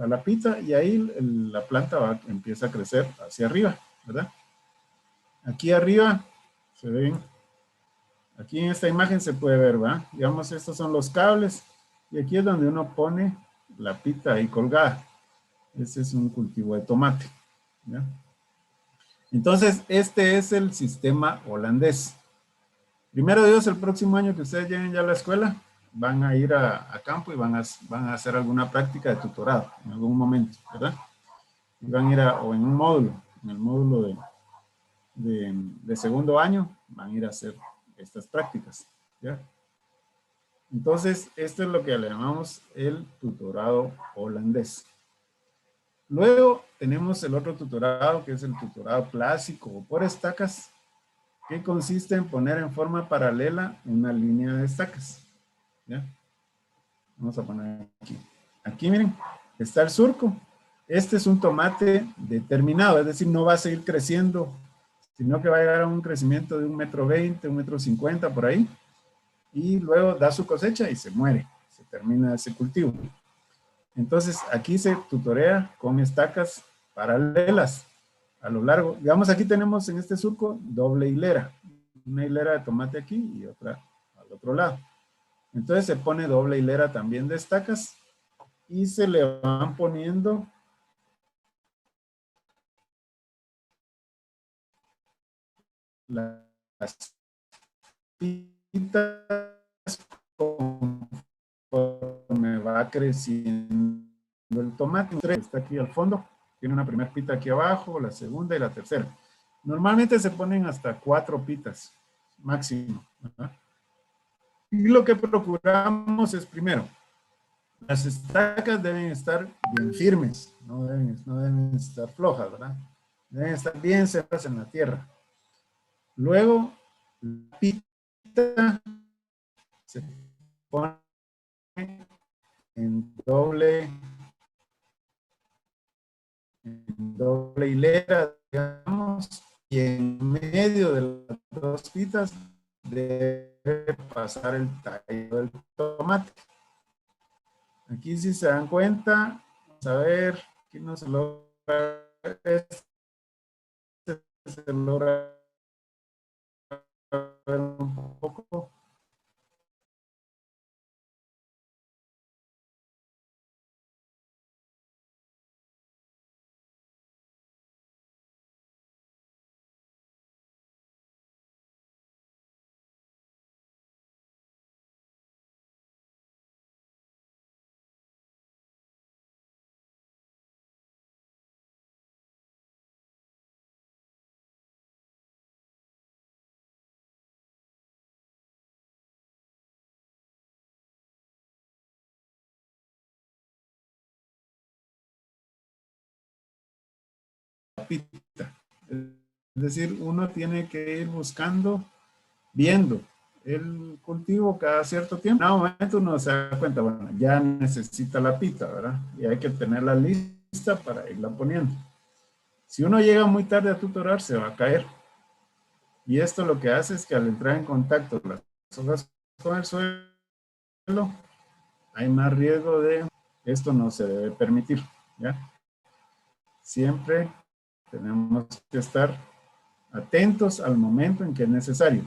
a la pita y ahí la planta empieza a crecer hacia arriba, ¿verdad? Aquí arriba se ven, aquí en esta imagen se puede ver, ¿va? Digamos, estos son los cables y aquí es donde uno pone la pita ahí colgada. Este es un cultivo de tomate, ¿ya? Entonces, este es el sistema holandés. Primero Dios, el próximo año que ustedes lleguen ya a la escuela, van a ir a campo y van a hacer alguna práctica de tutorado en algún momento, ¿verdad? Y van a ir o en un módulo, en el módulo de segundo año, van a ir a hacer estas prácticas, ¿ya? Entonces, esto es lo que le llamamos el tutorado holandés. Luego tenemos el otro tutorado, que es el tutorado clásico o por estacas, que consiste en poner en forma paralela una línea de estacas, ¿ya? Vamos a poner aquí. Aquí, miren, está el surco. Este es un tomate determinado, es decir, no va a seguir creciendo, sino que va a llegar a un crecimiento de 1,20 m, 1,50 m por ahí, y luego da su cosecha y se muere, se termina ese cultivo. Entonces, aquí se tutorea con estacas paralelas a lo largo. Digamos, aquí tenemos en este surco doble hilera, una hilera de tomate aquí y otra al otro lado. Entonces se pone doble hilera también de estacas y se le van poniendo las pitas conforme va creciendo el tomate. Está aquí al fondo, tiene una primera pita aquí abajo, la segunda y la tercera. Normalmente se ponen hasta 4 pitas máximo, ¿verdad? Y lo que procuramos es primero, las estacas deben estar bien firmes, no deben estar flojas, ¿verdad? Deben estar bien cerradas en la tierra. Luego, la pita se pone en doble hilera, digamos, y en medio de las dos pitas debe pasar el tallo del tomate. Aquí si se dan cuenta, vamos a ver, aquí no se logra, se logra ver un poco. decir, uno tiene que ir buscando, viendo el cultivo cada cierto tiempo. En un momento uno se da cuenta, bueno, ya necesita la pita, ¿verdad? Y hay que tenerla lista para irla poniendo. Si uno llega muy tarde a tutorar, se va a caer. Y esto lo que hace es que al entrar en contacto las hojas con el suelo, hay más riesgo de... Esto no se debe permitir, ¿ya? Siempre tenemos que estar atentos al momento en que es necesario.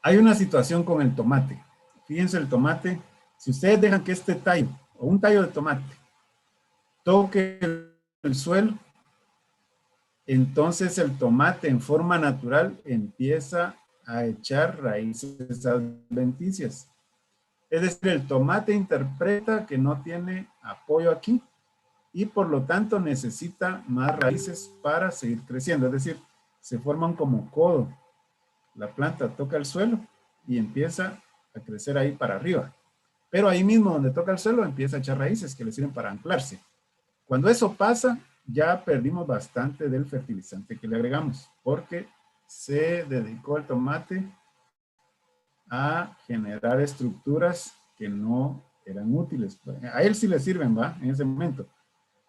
Hay una situación con el tomate. Fíjense el tomate, si ustedes dejan que este tallo, o un tallo de tomate, toque el suelo, entonces el tomate en forma natural empieza a echar raíces adventicias. Es decir, el tomate interpreta que no tiene apoyo aquí y por lo tanto necesita más raíces para seguir creciendo. Es decir, se forman como codo. La planta toca el suelo y empieza a crecer ahí para arriba. Pero ahí mismo donde toca el suelo empieza a echar raíces que le sirven para anclarse. Cuando eso pasa, ya perdimos bastante del fertilizante que le agregamos, porque se dedicó el tomate a generar estructuras que no eran útiles. A él sí le sirven, ¿va? En ese momento.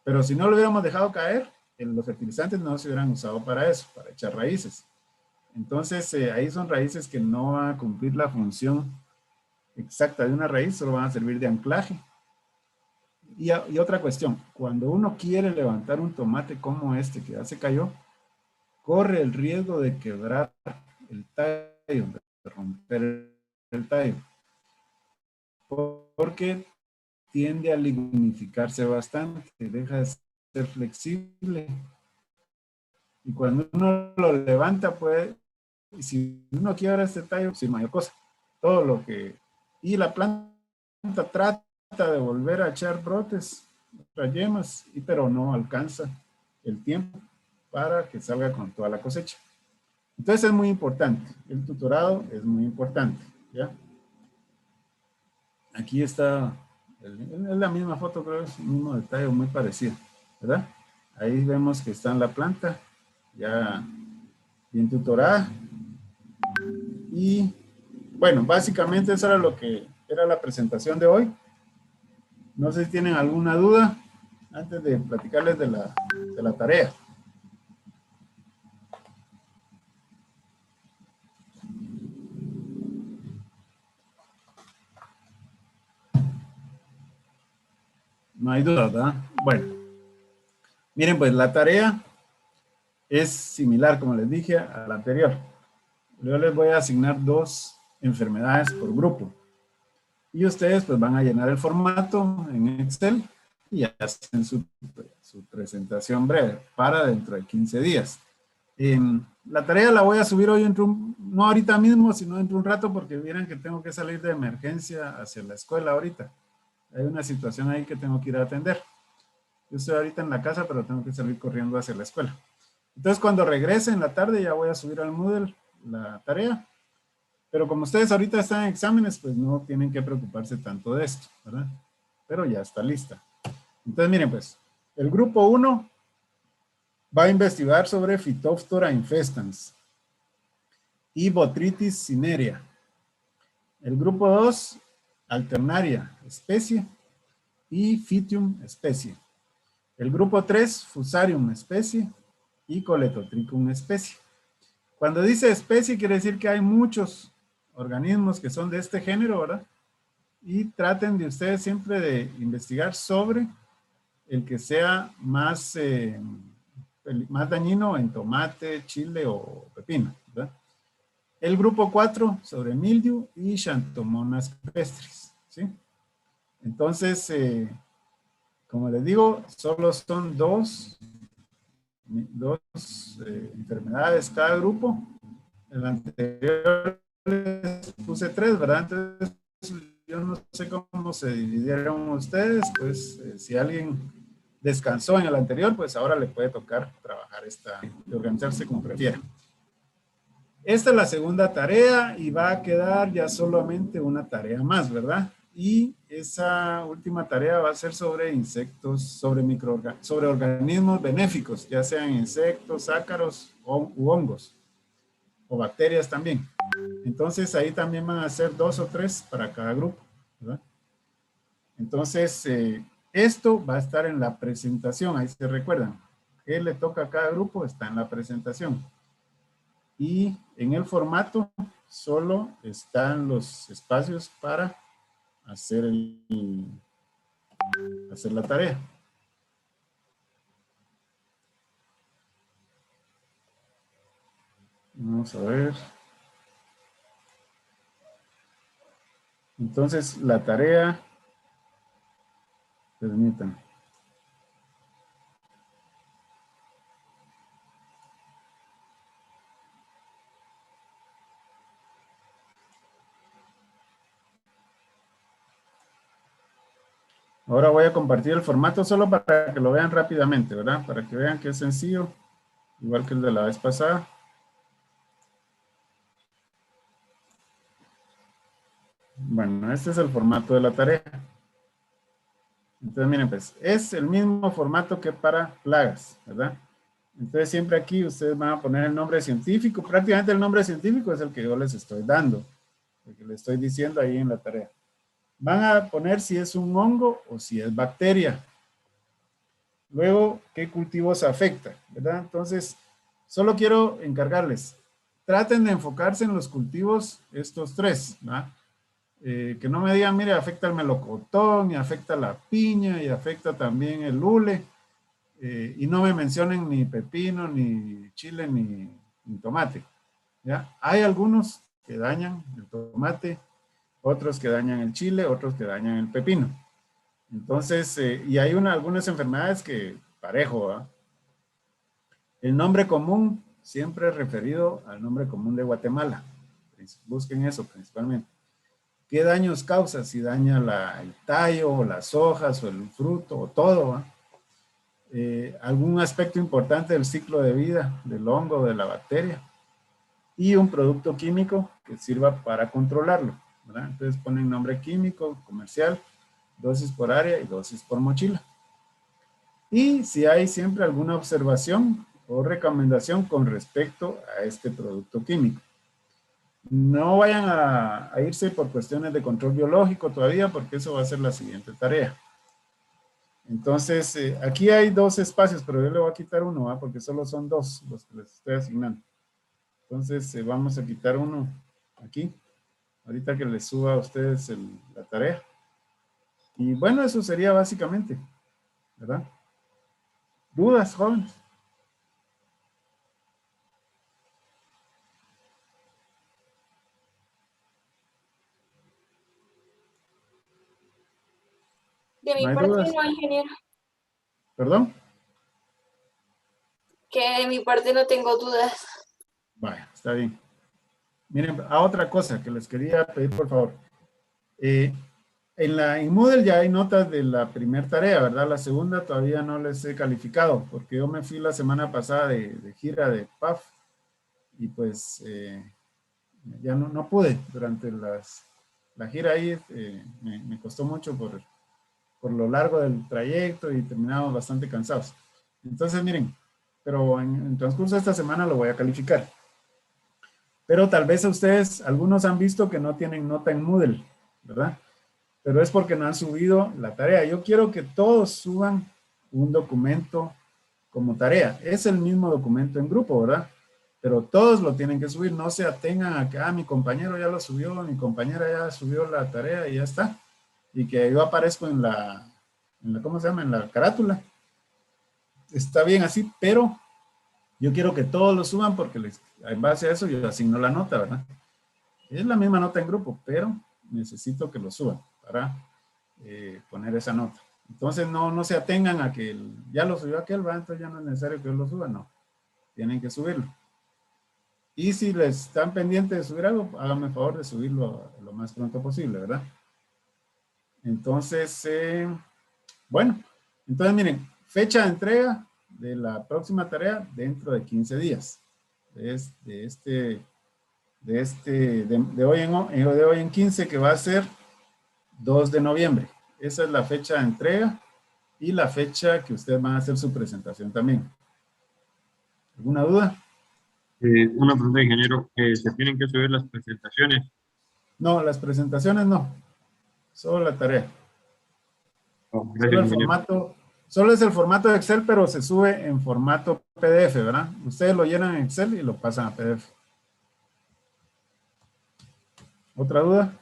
Pero si no lo hubiéramos dejado caer, los fertilizantes no se hubieran usado para eso, para echar raíces. Entonces, ahí son raíces que no van a cumplir la función exacta de una raíz, solo van a servir de anclaje. Y otra cuestión, cuando uno quiere levantar un tomate como este que ya se cayó, corre el riesgo de quebrar el tallo, de romper el tallo, porque tiende a lignificarse bastante, deja de ser flexible. Y cuando uno lo levanta, puede, si uno quiebra este tallo, sin mayor cosa, todo lo que... Y la planta trata de volver a echar brotes, yemas, pero no alcanza el tiempo para que salga con toda la cosecha. Entonces es muy importante, el tutorado es muy importante, ¿ya? Aquí está, es la misma foto, creo que es el mismo detalle, muy parecido, ¿verdad? Ahí vemos que está en la planta, ya bien tutorada. Y bueno, básicamente eso era lo que era la presentación de hoy. No sé si tienen alguna duda antes de platicarles de la tarea. No hay duda, ¿verdad? Bueno, miren, pues la tarea es similar, como les dije, a la anterior. Yo les voy a asignar 2 enfermedades por grupo. Y ustedes pues van a llenar el formato en Excel y hacen su presentación breve para dentro de 15 días. La tarea la voy a subir hoy, no ahorita mismo, sino dentro de un rato, porque vieran que tengo que salir de emergencia hacia la escuela ahorita. Hay una situación ahí que tengo que ir a atender. Yo estoy ahorita en la casa, pero tengo que salir corriendo hacia la escuela. Entonces, cuando regrese en la tarde, ya voy a subir al Moodle la tarea. Pero como ustedes ahorita están en exámenes, pues no tienen que preocuparse tanto de esto, ¿verdad? Pero ya está lista. Entonces, miren, pues, el grupo 1 va a investigar sobre Phytophthora infestans y Botrytis cinerea. El grupo 2, Alternaria especie y Phytium especie. El grupo 3, Fusarium especie y Coletotrichum especie. Cuando dice especie, quiere decir que hay muchos organismos que son de este género, ¿verdad? Y traten de ustedes siempre de investigar sobre el que sea más dañino en tomate, chile o pepino, ¿verdad? El grupo 4 sobre mildew y Xanthomonas pestris, ¿sí? Entonces, como les digo, solo son dos enfermedades cada grupo. En el anterior les puse 3, ¿verdad? Entonces, yo no sé cómo se dividieron ustedes, pues si alguien descansó en el anterior, pues ahora le puede tocar trabajar de organizarse como prefiera. Esta es la segunda tarea y va a quedar ya solamente una tarea más, ¿verdad? Y esa última tarea va a ser sobre insectos, sobre organismos benéficos, ya sean insectos, ácaros u hongos, o bacterias también. Entonces ahí también van a ser 2 o 3 para cada grupo, ¿verdad? Entonces, esto va a estar en la presentación, ahí se recuerdan. ¿Qué le toca a cada grupo? Está en la presentación. Y en el formato solo están los espacios para hacer, hacer la tarea. Vamos a ver. Entonces, la tarea, permítanme. Ahora voy a compartir el formato solo para que lo vean rápidamente, ¿verdad? Para que vean que es sencillo, igual que el de la vez pasada. Bueno, este es el formato de la tarea. Entonces, miren, pues, es el mismo formato que para plagas, ¿verdad? Entonces, siempre aquí ustedes van a poner el nombre científico. Prácticamente el nombre científico es el que yo les estoy dando, el que les estoy diciendo ahí en la tarea. Van a poner si es un hongo o si es bacteria. Luego, ¿qué cultivos afecta? ¿Verdad? Entonces, solo quiero encargarles. Traten de enfocarse en los cultivos, estos 3, ¿verdad? Que no me digan, mire, afecta el melocotón, y afecta la piña, y afecta también el hule, y no me mencionen ni pepino, ni chile, ni tomate. ¿Ya? Hay algunos que dañan el tomate, otros que dañan el chile, otros que dañan el pepino. Entonces, y hay algunas enfermedades que parejo, ¿verdad? El nombre común siempre es referido al nombre común de Guatemala. Busquen eso principalmente. ¿Qué daños causa? Si daña el tallo, o las hojas, o el fruto, o todo. Algún aspecto importante del ciclo de vida del hongo o de la bacteria. Y un producto químico que sirva para controlarlo, ¿verdad? Entonces ponen nombre químico, comercial, dosis por área y dosis por mochila. Y si hay siempre alguna observación o recomendación con respecto a este producto químico. No vayan a irse por cuestiones de control biológico todavía, porque eso va a ser la siguiente tarea. Entonces, aquí hay 2 espacios, pero yo le voy a quitar uno, ¿va? Porque solo son 2 los que les estoy asignando. Entonces, vamos a quitar uno aquí, ahorita que les suba a ustedes la tarea. Y bueno, eso sería básicamente, ¿verdad? ¿Dudas, jóvenes? De ¿No mi hay parte dudas? no, ingeniero. ¿Perdón? Que de mi parte no tengo dudas. Vaya, está bien. Miren, a otra cosa que les quería pedir, por favor. En Moodle ya hay notas de la primera tarea, ¿verdad? La segunda todavía no les he calificado, porque yo me fui la semana pasada de gira de PAF, y pues ya no pude durante la gira ahí, me costó mucho por lo largo del trayecto y terminamos bastante cansados. Entonces, miren, pero en el transcurso de esta semana lo voy a calificar. Pero tal vez ustedes, algunos han visto que no tienen nota en Moodle, ¿verdad? Pero es porque no han subido la tarea. Yo quiero que todos suban un documento como tarea. Es el mismo documento en grupo, ¿verdad? Pero todos lo tienen que subir. No se atengan a que, mi compañero ya lo subió, mi compañera ya subió la tarea y ya está. Y que yo aparezco en la ¿cómo se llama? En la carátula. Está bien así, pero yo quiero que todos lo suban porque en base a eso yo asigno la nota, ¿verdad? Es la misma nota en grupo, pero necesito que lo suban para poner esa nota. Entonces no se atengan a que ya lo subió aquel, ¿verdad? Entonces ya no es necesario que yo lo suba, no. Tienen que subirlo. Y si les están pendientes de subir algo, háganme el favor de subirlo lo más pronto posible, ¿verdad? Entonces, bueno, entonces miren, fecha de entrega de la próxima tarea dentro de 15 días. De hoy en 15, que va a ser 2 de noviembre. Esa es la fecha de entrega y la fecha que ustedes van a hacer su presentación también. ¿Alguna duda? Una pregunta, ingeniero. ¿Se tienen que subir las presentaciones? No, las presentaciones no. Solo la tarea. Oh, Solo gracias, el ingeniero. formato, solo es el formato de Excel, pero se sube en formato PDF, ¿verdad? Ustedes lo llenan en Excel y lo pasan a PDF. ¿Otra duda?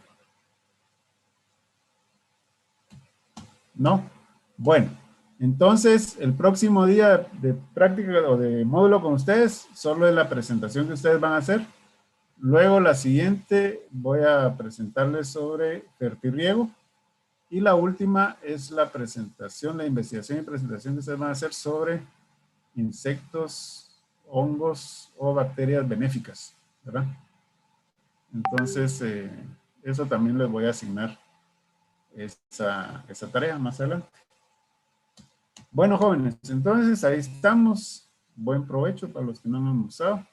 ¿No? Bueno, entonces el próximo día de práctica o de módulo con ustedes, solo es la presentación que ustedes van a hacer. Luego la siguiente voy a presentarles sobre fertirriego. Y la última es la presentación, la investigación y presentación que ustedes van a hacer sobre insectos, hongos o bacterias benéficas, ¿verdad? Entonces, eso también les voy a asignar esa tarea más adelante. Bueno, jóvenes, entonces ahí estamos. Buen provecho para los que no han almorzado.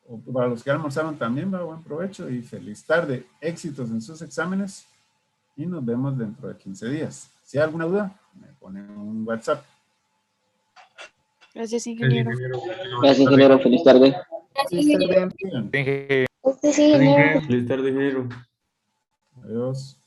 O para los que almorzaron también, buen provecho y feliz tarde. Éxitos en sus exámenes y nos vemos dentro de 15 días. Si hay alguna duda, me ponen un WhatsApp. Gracias, Gracias, ingeniero. ingeniero. Gracias, ingeniero. Feliz tarde. Gracias, ingeniero. Bien. Gracias, ingeniero. Feliz tarde, ingeniero. Adiós.